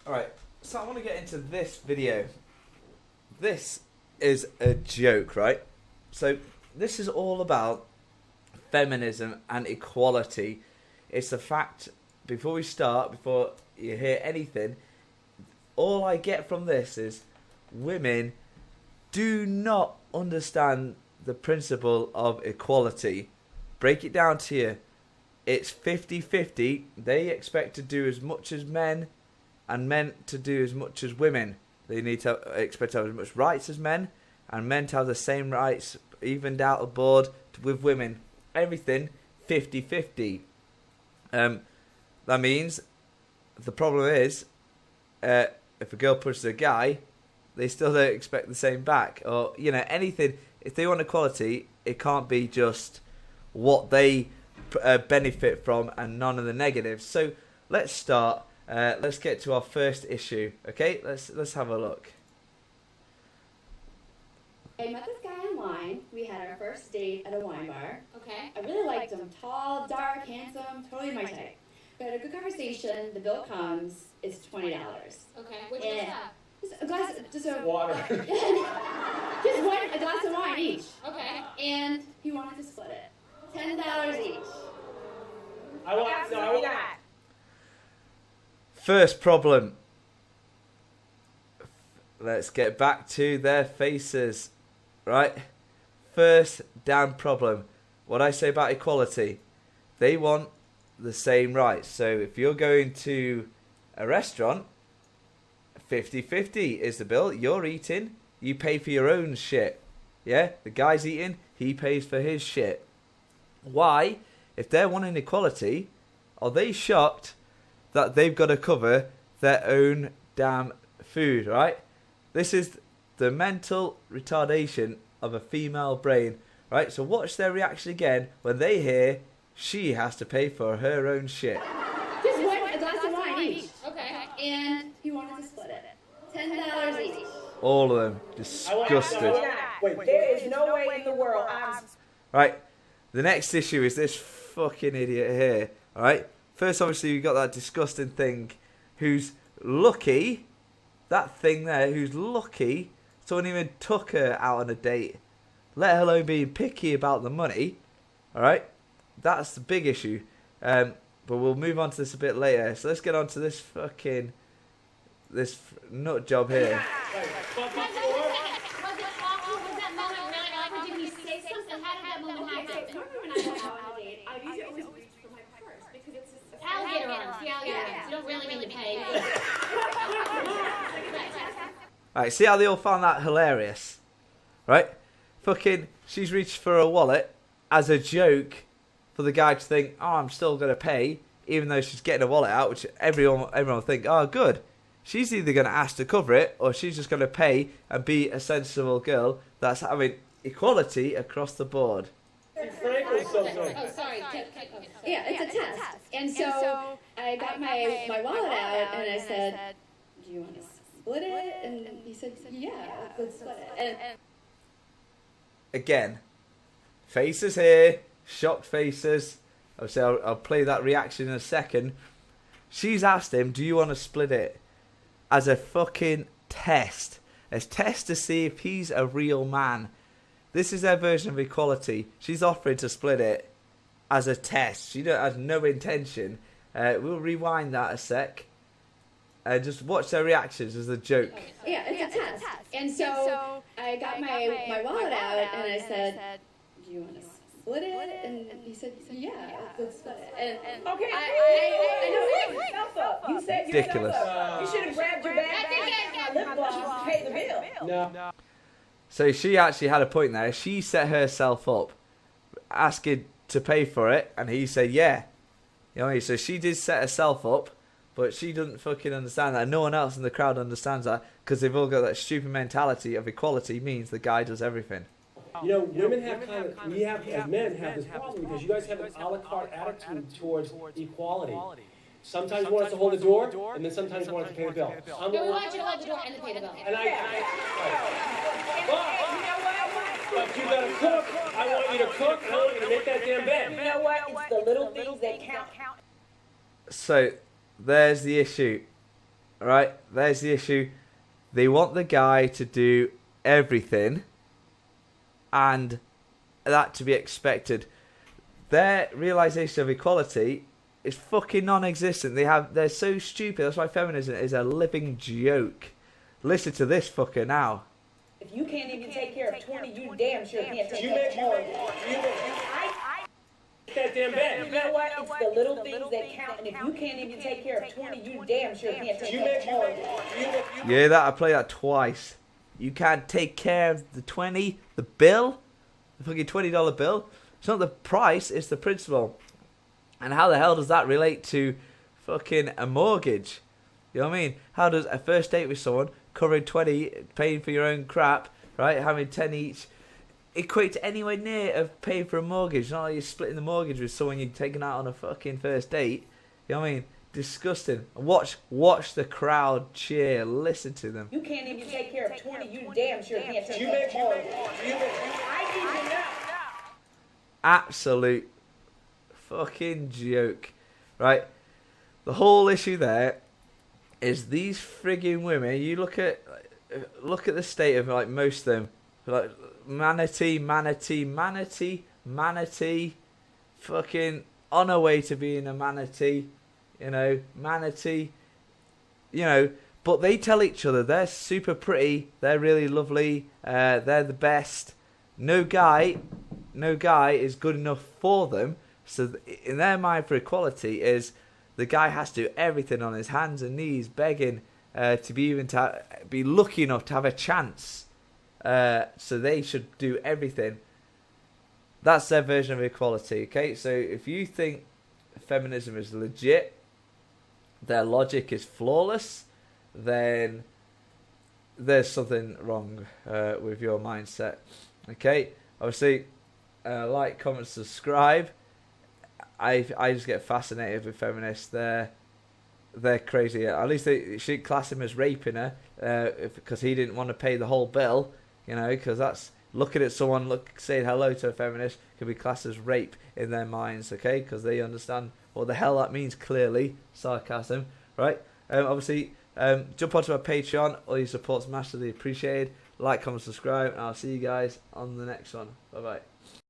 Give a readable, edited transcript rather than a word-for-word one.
Alright, so I want to get into this video. This is a joke, right? So this is all about feminism and equality. It's the fact, before you hear anything, all I get from this is women do not understand the principle of equality. Break it down to you. It's 50-50. They expect to do as much as men and men to do as much as women. They need to expect to have as much rights as men and men to have the same rights, evened out aboard with women. Everything 50-50. That means the problem is if a girl pushes a guy, they still don't expect the same back. Or, you know, anything. If they want equality, it can't be just what they benefit from and none of the negatives. So let's start. Let's get to our first issue. Okay, let's have a look. I met this guy online. We had our first date at a wine bar. Okay. I really liked him. Tall, dark, handsome, totally my type. We had a good conversation. The bill comes. It's $20. Okay. Which was that? Just a glass, just a water. just a glass of wine each. Okay. And he wanted to split it. $10 each. First problem. Let's get back to their faces. Right? First damn problem. What I say about equality. They want the same rights. So if you're going to a restaurant, 50-50 is the bill. You're eating, you pay for your own shit. Yeah? The guy's eating, he pays for his shit. Why? If they're wanting equality, are they shocked that they've got to cover their own damn food, right? This is the mental retardation of a female brain, right? So watch their reaction again when they hear she has to pay for her own shit. Just a glass of wine each. Okay. And he wanted to split it. $10 each. All of them disgusted. Wait, there is no way in the world Right, the next issue is this fucking idiot here, alright? First, obviously, we got that disgusting thing who's lucky, that thing there, who's lucky someone even took her out on a date, let alone being picky about the money, alright? That's the big issue. But we'll move on to this a bit later. So let's get on to this this nut job here. Was that moment really awkward? Did he say something? How did that moment happen? I usually always reach for my purse because it's just Alligator arms. The alligator arms. You don't really need to pay. Alright, see how they all found that hilarious? Right? Fucking, she's reached for a wallet as a joke for the guy to think, oh, I'm still going to pay, even though she's getting a wallet out, which everyone will think, oh, good. She's either going to ask to cover it, or she's just going to pay and be a sensible girl that's having equality across the board. Frank was so good. Oh, sorry. yeah, it's a test. And so I got my wallet out and I said, do you want to split it? And he said, yeah, let's split it. And Again, faces here, shocked faces. Obviously, I'll play that reaction in a second. She's asked him, do you want to split it? As a fucking test. A test to see if he's a real man. This is their version of equality. She's offering to split it as a test. She has no intention. We'll rewind that a sec. Just watch their reactions as a joke. yeah, it's a test. And so I got my wallet out and I said, do you want to split it? And he said, yeah, let's split it. And Okay, I know. yourself up. You said Ridiculous. You should have grabbed your bag and lip gloss to pay the bill. No. So she actually had a point there. She set herself up, asking to pay for it, and he said, yeah. You know what I mean? So she did set herself up, but she doesn't fucking understand that. No one else in the crowd understands that, because they've all got that stupid mentality of equality means the guy does everything. You know, women have we have, as men, have this problem because you guys have an a la carte attitude towards equality. Sometimes you want us to hold the door, and then sometimes you want us to pay the bill. No, we want you to hold the door and then pay the bill. But you gotta cook. I want you to cook, and I want you to make that damn bed. You know what? It's the little things that count. So, there's the issue. right? There's the issue. They want the guy to do everything, and that to be expected. Their realization of equality is fucking non-existent. They're so stupid. That's why feminism is a living joke. Listen to this fucker now. If you can't even take care of 20, you damn sure can't take care of more. That damn bad. You know what? It's the little things that count, and if you can't even take care of 20, you damn sure can't take care of more. Yeah, that I play that twice. You can't take care of the 20, the bill, the fucking $20 bill. It's not the price, it's the principle. And how the hell does that relate to fucking a mortgage? You know what I mean? How does a first date with someone, covering 20, paying for your own crap, right, having 10 each, equate to anywhere near of paying for a mortgage? It's not like you're splitting the mortgage with someone you're taking out on a fucking first date. You know what I mean? Disgusting. Watch the crowd cheer. Listen to them. You can't even take care of 20, you damn sure can't take care of more. I need to know. Absolute fucking joke, right? The whole issue there is these frigging women. You look at the state of like most of them, like manatee, fucking on her way to being a manatee, manatee, but they tell each other they're super pretty, they're really lovely, they're the best. No guy is good enough for them. So in their mind for equality is the guy has to do everything on his hands and knees, begging to be lucky enough to have a chance. So they should do everything. That's their version of equality, okay? So if you think feminism is legit, their logic is flawless, then there's something wrong with your mindset, okay? Obviously, like, comment, subscribe. I just get fascinated with feminists. They're crazy. At least they should class him as raping her because he didn't want to pay the whole bill. Because that's looking at someone saying hello to a feminist can be classed as rape in their minds. Okay, because they understand what the hell that means. Clearly, sarcasm, right? Obviously, jump onto my Patreon. All your support's massively appreciated. Like, comment, subscribe, and I'll see you guys on the next one. Bye bye.